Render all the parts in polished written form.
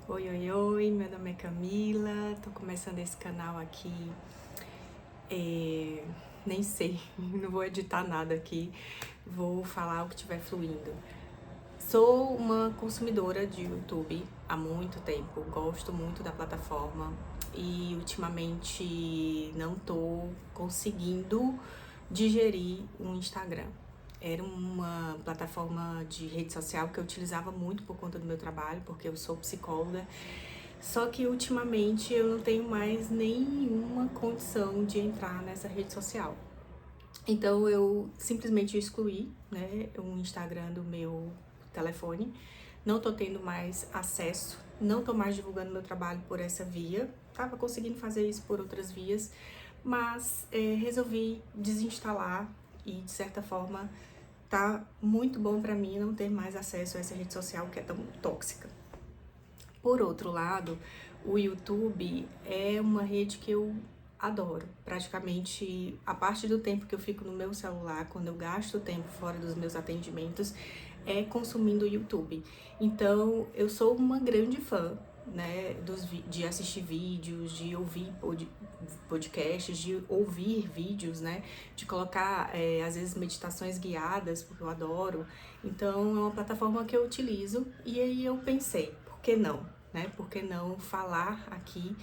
Oi, oi, oi, meu nome é Camila, tô começando esse canal aqui, nem sei, não vou editar nada aqui, vou falar o que estiver fluindo. Sou uma consumidora de YouTube há muito tempo, gosto muito da plataforma e ultimamente não tô conseguindo digerir um Instagram. Era uma plataforma de rede social que eu utilizava muito por conta do meu trabalho, porque eu sou psicóloga. Só que ultimamente eu não tenho mais nenhuma condição de entrar nessa rede social. Então eu simplesmente excluí, né, o Instagram do meu telefone. Não tô tendo mais acesso, não tô mais divulgando meu trabalho por essa via. Tava conseguindo fazer isso por outras vias, mas resolvi desinstalar e de certa forma tá muito bom pra mim não ter mais acesso a essa rede social que é tão tóxica. Por outro lado, o YouTube é uma rede que eu adoro. Praticamente a parte do tempo que eu fico no meu celular, quando eu gasto tempo fora dos meus atendimentos, é consumindo o YouTube. Então, eu sou uma grande fã, né, de assistir vídeos, de ouvir podcasts, de ouvir vídeos, né, de colocar, às vezes, meditações guiadas, porque eu adoro. Então, é uma plataforma que eu utilizo e aí eu pensei, por que não? Né? Por que não falar aqui,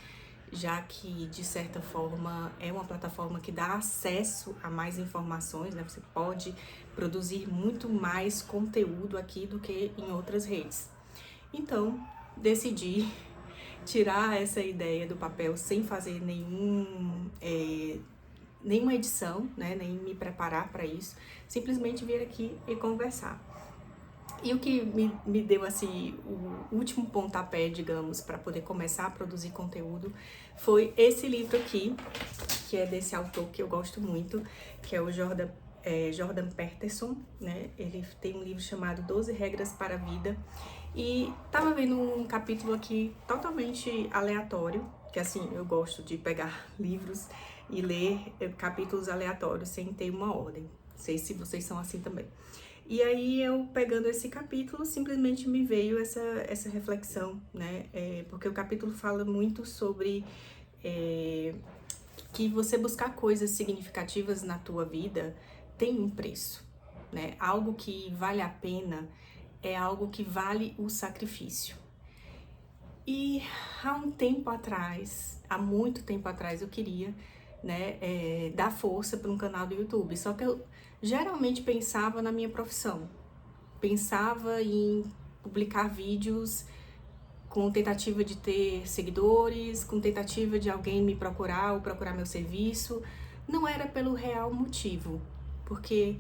já que de certa forma é uma plataforma que dá acesso a mais informações, né? Você pode produzir muito mais conteúdo aqui do que em outras redes. Então, decidi tirar essa ideia do papel sem fazer nenhuma edição, né? Nem me preparar para isso, simplesmente vir aqui e conversar. E o que me deu assim o último pontapé, digamos, para poder começar a produzir conteúdo foi esse livro aqui, que é desse autor que eu gosto muito, que é o Jordan Peterson, né? Ele tem um livro chamado 12 Regras para a Vida. E tava vendo um capítulo aqui totalmente aleatório, que assim, eu gosto de pegar livros e ler capítulos aleatórios sem ter uma ordem. Não sei se vocês são assim também. E aí eu pegando esse capítulo, simplesmente me veio essa reflexão, né? Porque o capítulo fala muito sobre que você buscar coisas significativas na tua vida tem um preço, né? Algo que vale a pena é algo que vale o sacrifício. E há um tempo atrás, há muito tempo atrás, eu queria, né, dar força para um canal do YouTube. Só que eu geralmente pensava na minha profissão, pensava em publicar vídeos com tentativa de ter seguidores, com tentativa de alguém me procurar ou procurar meu serviço. Não era pelo real motivo, porque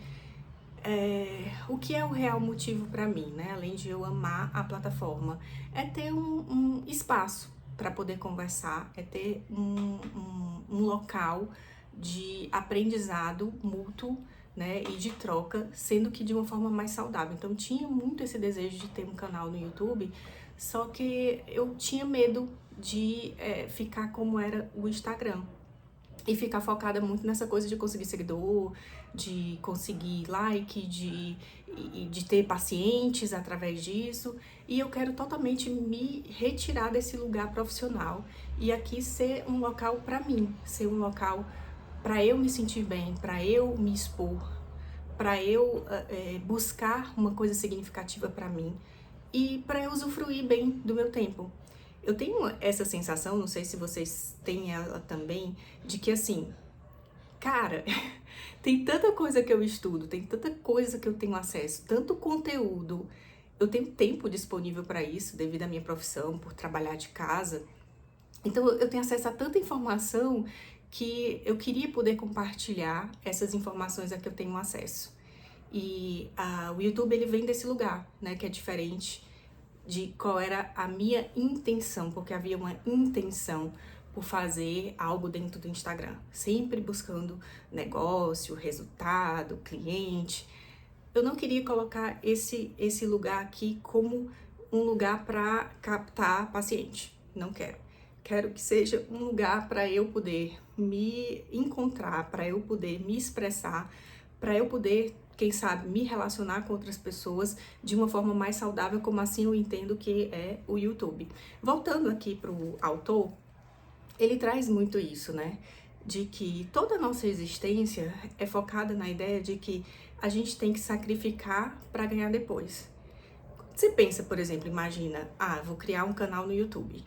o que é o real motivo para mim, né? Além de eu amar a plataforma, é ter um espaço para poder conversar, é ter um local de aprendizado mútuo, né? E de troca, sendo que de uma forma mais saudável. Então, tinha muito esse desejo de ter um canal no YouTube, só que eu tinha medo de ficar como era o Instagram e ficar focada muito nessa coisa de conseguir seguidor, de conseguir like, de ter pacientes através disso. E eu quero totalmente me retirar desse lugar profissional e aqui ser um local para mim, ser um local para eu me sentir bem, para eu me expor, para eu buscar uma coisa significativa para mim e para eu usufruir bem do meu tempo. Eu tenho essa sensação, não sei se vocês têm ela também, de que assim, cara, tem tanta coisa que eu estudo, tem tanta coisa que eu tenho acesso, tanto conteúdo, eu tenho tempo disponível para isso devido à minha profissão, por trabalhar de casa. Então eu tenho acesso a tanta informação que eu queria poder compartilhar essas informações a que eu tenho acesso. E o YouTube ele vem desse lugar, né, que é diferente de qual era a minha intenção, porque havia uma intenção por fazer algo dentro do Instagram, sempre buscando negócio, resultado, cliente. Eu não queria colocar esse lugar aqui como um lugar para captar paciente, não quero. Quero que seja um lugar para eu poder me encontrar, para eu poder me expressar, para eu poder quem sabe, me relacionar com outras pessoas de uma forma mais saudável, como assim eu entendo que é o YouTube. Voltando aqui pro autor, ele traz muito isso, né? De que toda a nossa existência é focada na ideia de que a gente tem que sacrificar para ganhar depois. Você pensa, por exemplo, imagina, vou criar um canal no YouTube.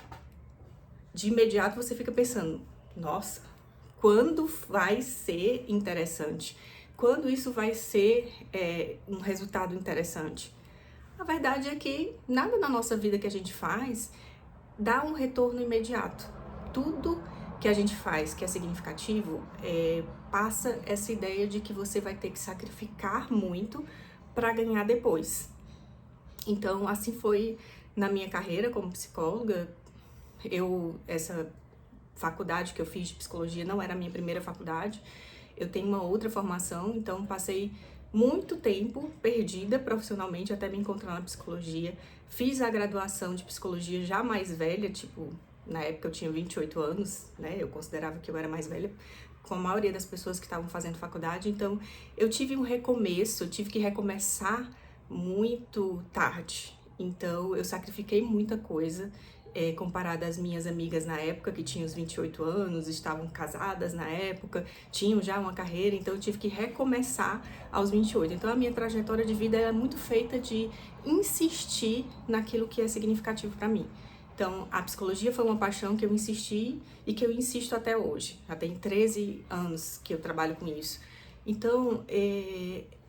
De imediato você fica pensando, nossa, quando vai ser interessante? Quando isso vai ser um resultado interessante? A verdade é que nada na nossa vida que a gente faz dá um retorno imediato. Tudo que a gente faz que é significativo passa essa ideia de que você vai ter que sacrificar muito para ganhar depois. Então, assim foi na minha carreira como psicóloga. Essa faculdade que eu fiz de psicologia não era a minha primeira faculdade. Eu tenho uma outra formação, então passei muito tempo perdida profissionalmente até me encontrar na psicologia. Fiz a graduação de psicologia já mais velha, tipo, na época eu tinha 28 anos, né? Eu considerava que eu era mais velha com a maioria das pessoas que estavam fazendo faculdade. Então, eu tive um recomeço, eu tive que recomeçar muito tarde. Então, eu sacrifiquei muita coisa. Comparada às minhas amigas na época, que tinham os 28 anos, estavam casadas na época, tinham já uma carreira, então eu tive que recomeçar aos 28. Então a minha trajetória de vida é muito feita de insistir naquilo que é significativo para mim. Então a psicologia foi uma paixão que eu insisti e que eu insisto até hoje. Já tem 13 anos que eu trabalho com isso. Então,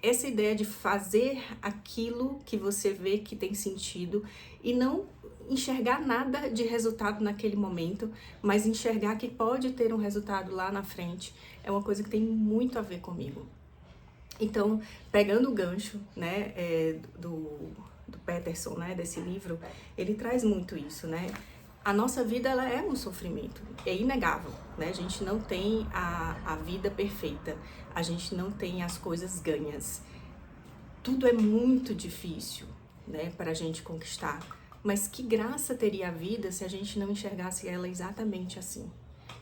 essa ideia de fazer aquilo que você vê que tem sentido e não enxergar nada de resultado naquele momento, mas enxergar que pode ter um resultado lá na frente, é uma coisa que tem muito a ver comigo. Então, pegando o gancho, né, do Peterson, né, desse livro, ele traz muito isso, né? A nossa vida, ela é um sofrimento, é inegável, né? A gente não tem a vida perfeita, a gente não tem as coisas ganhas. Tudo é muito difícil, né, para a gente conquistar. Mas que graça teria a vida se a gente não enxergasse ela exatamente assim?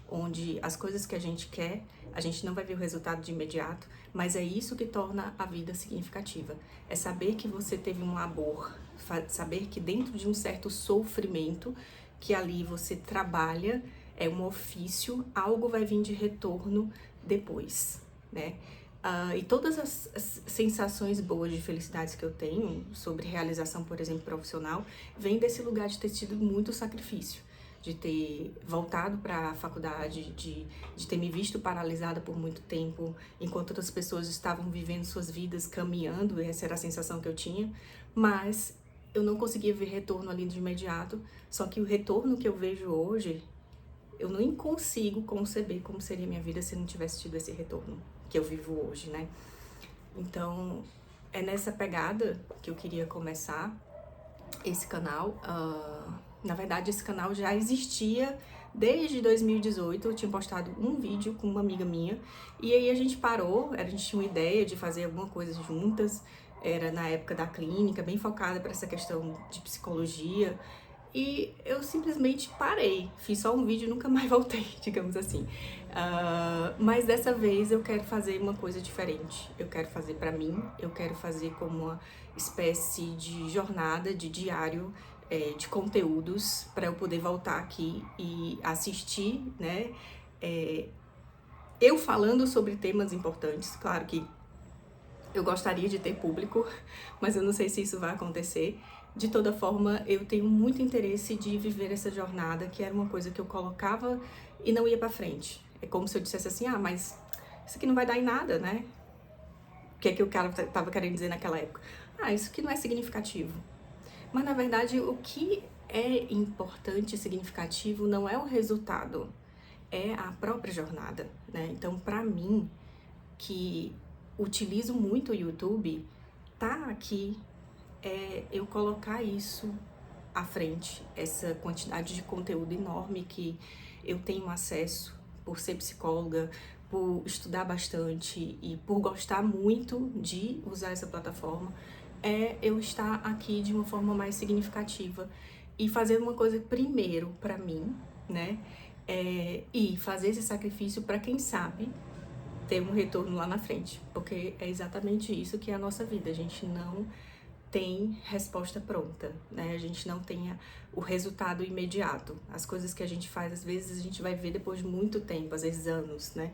Onde as coisas que a gente quer, a gente não vai ver o resultado de imediato, mas é isso que torna a vida significativa. É saber que você teve um labor, saber que dentro de um certo sofrimento, que ali você trabalha, é um ofício, algo vai vir de retorno depois, né? E todas as sensações boas de felicidades que eu tenho sobre realização, por exemplo, profissional, vem desse lugar de ter tido muito sacrifício, de ter voltado para a faculdade, de ter me visto paralisada por muito tempo, enquanto outras pessoas estavam vivendo suas vidas, caminhando, essa era a sensação que eu tinha, mas eu não conseguia ver retorno ali de imediato, só que o retorno que eu vejo hoje, eu nem consigo conceber como seria a minha vida se eu não tivesse tido esse retorno que eu vivo hoje, né? Então, é nessa pegada que eu queria começar esse canal. Na verdade, esse canal já existia desde 2018, eu tinha postado um vídeo com uma amiga minha, e aí a gente parou, a gente tinha uma ideia de fazer alguma coisa juntas, era na época da clínica, bem focada para essa questão de psicologia, e eu simplesmente parei, fiz só um vídeo e nunca mais voltei, digamos assim. Mas dessa vez eu quero fazer uma coisa diferente, eu quero fazer pra mim, eu quero fazer como uma espécie de jornada, de diário, de conteúdos, para eu poder voltar aqui e assistir, né? Eu falando sobre temas importantes, claro que eu gostaria de ter público, mas eu não sei se isso vai acontecer. De toda forma, eu tenho muito interesse de viver essa jornada, que era uma coisa que eu colocava e não ia pra frente. É como se eu dissesse assim, mas isso aqui não vai dar em nada, né? O que é que o cara tava querendo dizer naquela época? Isso aqui não é significativo. Mas, na verdade, o que é importante e significativo não é o resultado, é a própria jornada, né? Então, pra mim, que utilizo muito o YouTube, tá aqui eu colocar isso à frente, essa quantidade de conteúdo enorme que eu tenho acesso por ser psicóloga, por estudar bastante e por gostar muito de usar essa plataforma, eu estar aqui de uma forma mais significativa e fazer uma coisa primeiro para mim, né? E fazer esse sacrifício para quem sabe ter um retorno lá na frente, porque é exatamente isso que é a nossa vida. A gente não tem resposta pronta, né? A gente não tem o resultado imediato. As coisas que a gente faz, às vezes, a gente vai ver depois de muito tempo, às vezes anos, né?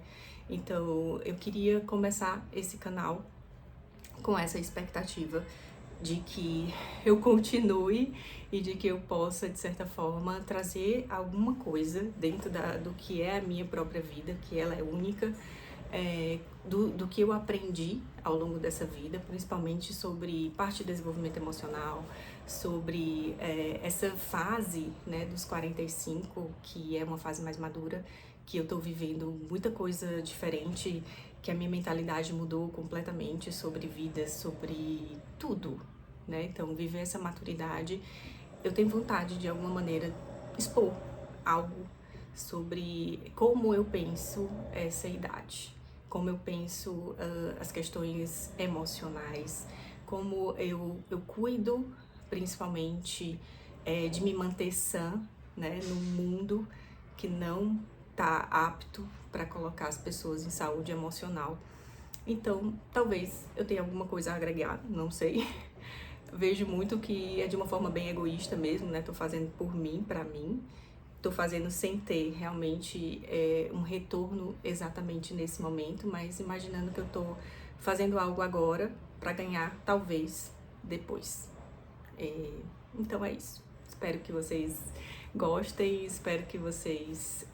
Então, eu queria começar esse canal com essa expectativa de que eu continue e de que eu possa, de certa forma, trazer alguma coisa dentro do que é a minha própria vida, que ela é única, do que eu aprendi ao longo dessa vida, principalmente sobre parte de desenvolvimento emocional, sobre essa fase, né, dos 45, que é uma fase mais madura, que eu tô vivendo muita coisa diferente, que a minha mentalidade mudou completamente sobre vida, sobre tudo, né? Então, viver essa maturidade, eu tenho vontade de alguma maneira expor algo sobre como eu penso essa idade, como eu penso as questões emocionais, como eu cuido principalmente de me manter sã, né, num mundo que não tá apto para colocar as pessoas em saúde emocional. Então, talvez eu tenha alguma coisa a agregar, não sei. Vejo muito que é de uma forma bem egoísta mesmo, né? Tô fazendo por mim, pra mim. Tô fazendo sem ter realmente um retorno exatamente nesse momento, mas imaginando que eu tô fazendo algo agora pra ganhar, talvez, depois. Então é isso. Espero que vocês gostem, espero que vocês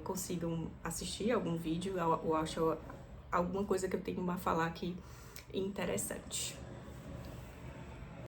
consigam assistir algum vídeo ou acham alguma coisa que eu tenho a falar aqui interessante.